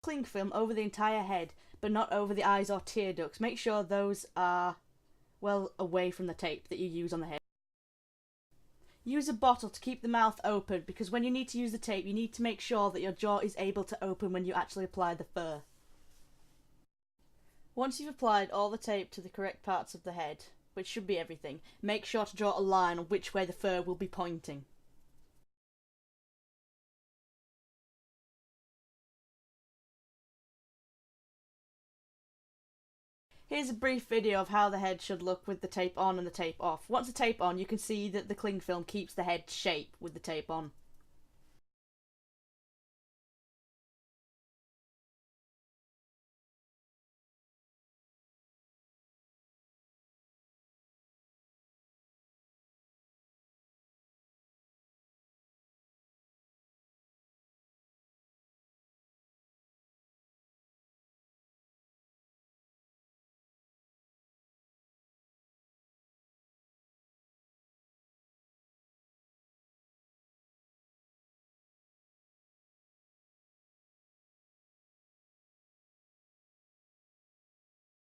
cling film over the entire head, but not over the eyes or tear ducts. Make sure those are well away from the tape that you use on the head. Use a bottle to keep the mouth open, because when you need to use the tape, you need to make sure that your jaw is able to open when you actually apply the fur. Once you've applied all the tape to the correct parts of the head, which should be everything, make sure to draw a line on which way the fur will be pointing. Here's a brief video of how the head should look with the tape on and the tape off. Once the tape on, you can see that the cling film keeps the head shape with the tape on.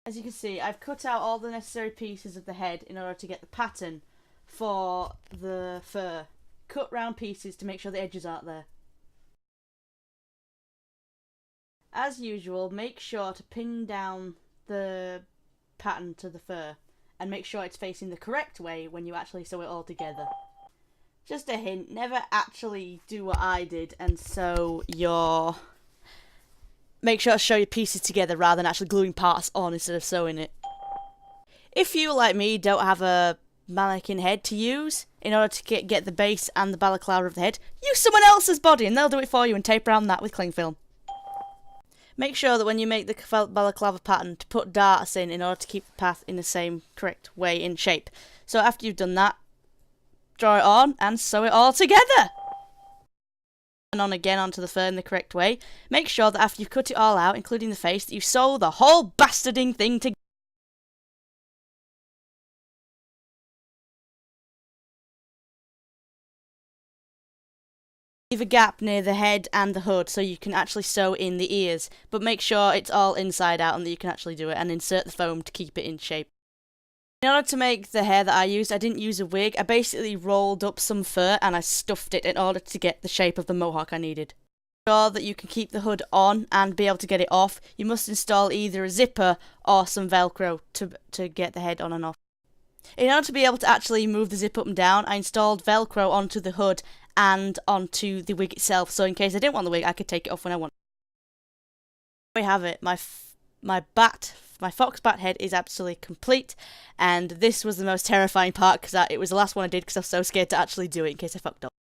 As you can see, I've cut out all the necessary pieces of the head in order to get the pattern for the fur. Cut round pieces to make sure the edges aren't there. As usual, make sure to pin down the pattern to the fur and make sure it's facing the correct way when you actually sew it all together. Just a hint, never actually do what I did and sew your... Make sure to sew your pieces together rather than actually gluing parts on instead of sewing it. If you, like me, don't have a mannequin head to use, in order to get the base and the balaclava of the head, use someone else's body and they'll do it for you and tape around that with cling film. Make sure that when you make the balaclava pattern to put darts in order to keep the path in the same correct way in shape. So after you've done that, draw it on and sew it all together. And on again onto the fur in the correct way. Make sure that after you've cut it all out, including the face, that you sew the whole bastarding thing together. Leave a gap near the head and the hood so you can actually sew in the ears, but make sure it's all inside out and that you can actually do it, and insert the foam to keep it in shape. In order to make the hair that I used, I didn't use a wig. I basically rolled up some fur and I stuffed it in order to get the shape of the mohawk I needed. To ensure that you can keep the hood on and be able to get it off, you must install either a zipper or some Velcro to get the head on and off. In order to be able to actually move the zip up and down, I installed Velcro onto the hood and onto the wig itself, so in case I didn't want the wig, I could take it off when I want. There we have it. My Foxbat head is absolutely complete, and this was the most terrifying part because it was the last one I did because I was so scared to actually do it in case I fucked up.